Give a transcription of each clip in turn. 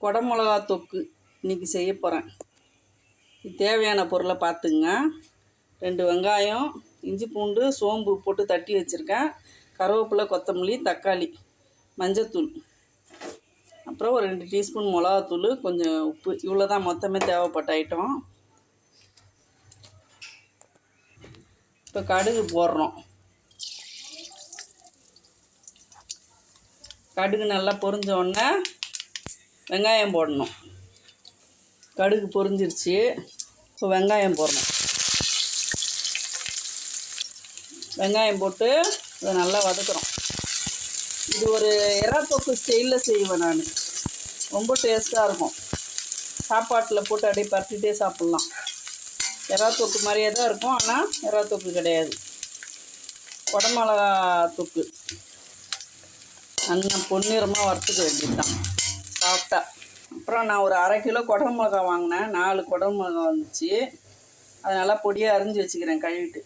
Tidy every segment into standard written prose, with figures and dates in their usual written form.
குடமிளகா தொக்கு இன்றைக்கி செய்ய போகிறேன். தேவையான பொருளை பார்த்துங்க. 2 வெங்காயம், இஞ்சி பூண்டு, சோம்பு போட்டு தட்டி வச்சுருக்கேன். கருவேப்பிலை, கொத்தமல்லி, தக்காளி, மஞ்சத்தூள், அப்புறம் ஒரு 2 டீஸ்பூன் மிளகாத்தூள், கொஞ்சம் உப்பு. இவ்வளோ தான் மொத்தமே தேவைப்பட்ட ஐட்டம். இப்போ கடுகு போடுறோம். கடுகு நல்லா பொரிஞ்ச உடனே வெங்காயம் போடணும். கடுகு பொரிஞ்சிருச்சு. இப்போ வெங்காயம் போடணும். வெங்காயம் போட்டு அதை நல்லா வதக்குறோம். இது ஒரு எறாத்தொக்கு ஸ்டைலில் செய்வேன் நான். ரொம்ப டேஸ்ட்டாக இருக்கும். சாப்பாட்டில் போட்டு அப்படியே பரட்டிகிட்டே சாப்பிட்லாம். எறாத்தொக்கு மாதிரியே தான் இருக்கும், ஆனால் எறாத்தொக்கு கிடையாது. குடமிளகா தொக்கு நல்லா பொன்னிறமாக வறுத்துக்க வேண்டியது தான் சாப்பிட்டா. அப்புறம் நான் ஒரு 1/2 கிலோ குடமிளகா வாங்கினேன். 4 குடமிளகா வந்துச்சு. அதை நல்லா பொடியாக அரிஞ்சு வச்சுக்கிறேன் கழுவிட்டு.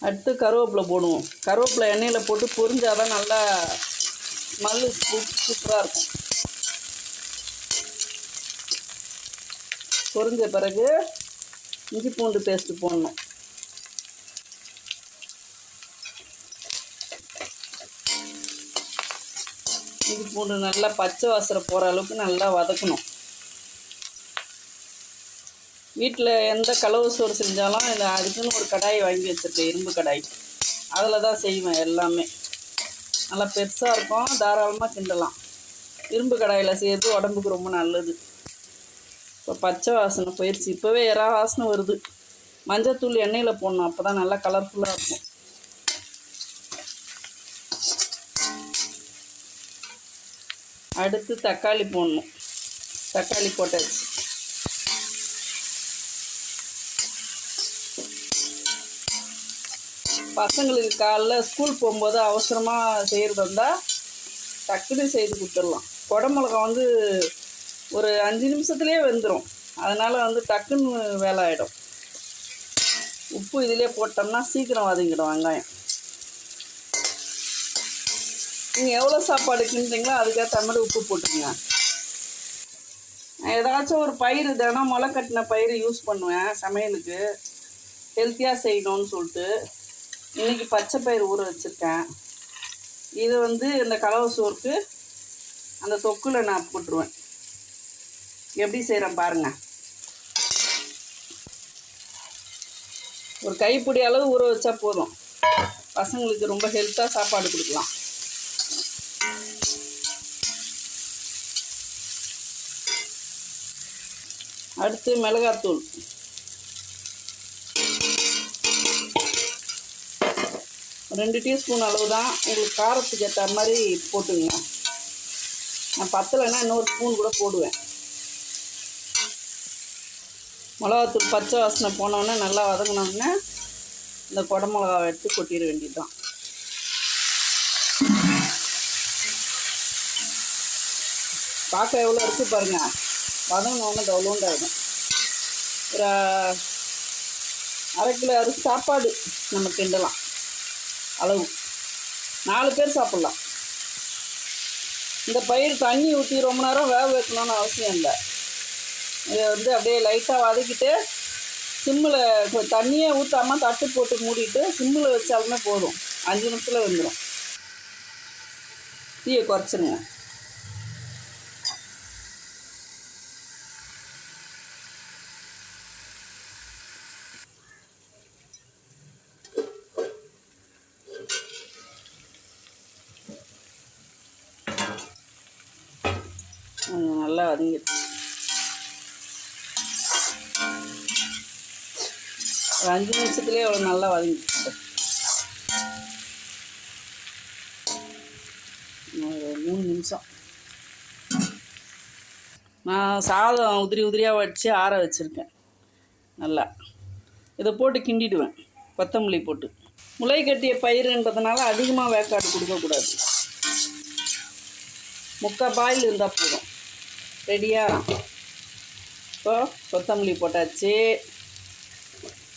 அடுத்து கருவேப்பிலை போடுவோம். கருவேப்பிலை எண்ணெயில் போட்டு பொரிஞ்சால் தான் நல்லா ஸ்மெல்லு சூப்பராக இருக்கும். பொரிஞ்ச பிறகு இஞ்சி பூண்டு பேஸ்ட்டு போடணும். இஞ்சி பூண்டு நல்லா பச்சை வாசனை போகிற அளவுக்கு நல்லா வதக்கணும். வீட்டில் எந்த கலவு சோறு செஞ்சாலும் இந்த அதுக்குன்னு ஒரு கடாய் வாங்கி வச்சுருக்கேன், இரும்பு கடாய். அதில் தான் செய்வேன் எல்லாமே. நல்லா பெருசாக இருக்கும், தாராளமாக கிண்டலாம். இரும்பு கடாயில் செய்கிறது உடம்புக்கு ரொம்ப நல்லது. இப்போ பச்சை வாசனை போயிடுச்சு. இப்போவே எறா வாசனை வருது. மஞ்சத்தூள் எண்ணெயில் போடணும், அப்போ தான் நல்லா கலர்ஃபுல்லாக இருக்கும். அடுத்து தக்காளி போடணும். தக்காளி போட்டாச்சு. பசங்களுக்கு காலைல ஸ்கூல் போகும்போது அவசரமாக செய்கிறது வந்தால் டக்குன்னு செய்து கொடுத்துடலாம். குடமிளகா ஒரு 5 நிமிஷத்துலேயே வெந்துடும். அதனால் டக்குன்னு வேலை ஆகிடும். உப்பு இதிலே போட்டோம்னா சீக்கிரம் வதங்கிடும் வெங்காயம். நீங்கள் எவ்வளோ சாப்பாடு கிண்டுறீங்களோ அதுக்கேற்ற மாதிரி உப்பு போட்டுருங்க. நான் ஏதாச்சும் ஒரு பயிர் தினம் முளை கட்டின பயிர் யூஸ் பண்ணுவேன் சமையலுக்கு, ஹெல்த்தியாக செய்யணும்னு சொல்லிட்டு. இன்றைக்கி பச்சை பயிர் ஊற வச்சுருக்கேன். இது இந்த கலவை சோறுக்கு அந்த தொக்குல நான் போட்டுருவேன். எப்படி செய்கிறேன் பாருங்கள். ஒரு கைப்பிடி அளவு ஊற வச்சா போதும். பசங்களுக்கு ரொம்ப ஹெல்த்தாக சாப்பாடு கொடுக்கலாம். அடுத்து மிளகாத்தூள் 2 டீஸ்பூன் அளவு தான். உங்களுக்கு காரத்துக்கு ஏற்ற மாதிரி போட்டுங்க. நான் பத்தலைன்னா இன்னொரு ஸ்பூன் கூட போடுவேன். மிளகாத்தூள் பச்சை வாசனை போனோடனே நல்லா வதங்கினோடனே இந்த குடமிளகாவை எடுத்து கொட்டிட வேண்டியது தான். பார்க்க எவ்வளோ இருக்குது பாருங்கள். வதங்கினோடனே தவுண்டாயிடும். ஒரு 1/2 கிலோ அரிசி சாப்பாடு நம்ம கிண்டலாம். அளவு 4 பேர் சாப்பிட்லாம். இந்த பயிர் தண்ணி ஊற்றி ரொம்ப நேரம் வேக வைக்கணும்னு அவசியம் இல்லை. இதை அப்படியே லைட்டாக வதக்கிட்டு சிம்மில் தண்ணியே ஊற்றாமல் தட்டு போட்டு மூடிட்டு சிம்மில் வச்சாலுமே போதும். 5 நிமிஷத்தில் வந்துடும். தீயை குறைச்சிருங்க. நல்லா வதங்கிடுச்சு. ஒரு 5 நிமிஷத்துலேயே அவ்வளோ நல்லா வதங்கிடுச்சு. ஒரு 3 நிமிஷம். நான் சாதம் உதிரியாக வடித்து ஆற வச்சுருக்கேன். நல்லா இதை போட்டு கிண்டிடுவேன். கொத்தமல்லி போட்டு. முளை கட்டிய பயிருன்றதுனால அதிகமாக வேக்காடு கொடுக்கக்கூடாது. 3/4 பாயில் இருந்தால் போதும். ரெடியாக. இப்போ கொத்தமல்லி போட்டாச்சு,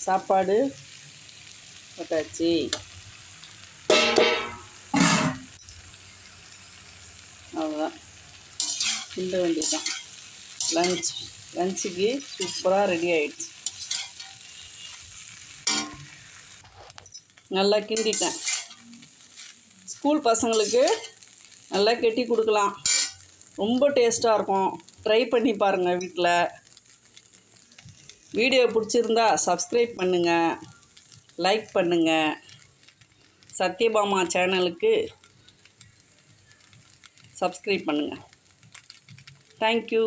சாப்பாடு போட்டாச்சு. அவ்வளோதான். கிண்ட வேண்டியதுதான். லஞ்சுக்கு சூப்பராக ரெடி ஆகிடுச்சு. நல்லா கிண்டிட்டேன். ஸ்கூல் பசங்களுக்கு நல்லா கெட்டி கொடுக்கலாம். ரொம்ப டேஸ்ட்டாக இருக்கும். ட்ரை பண்ணி பாருங்கள் வீட்டில். வீடியோ பிடிச்சிருந்தா சப்ஸ்கிரைப் பண்ணுங்கள், லைக் பண்ணுங்கள். சத்யபாமா சேனலுக்கு சப்ஸ்கிரைப் பண்ணுங்கள். தேங்க்யூ.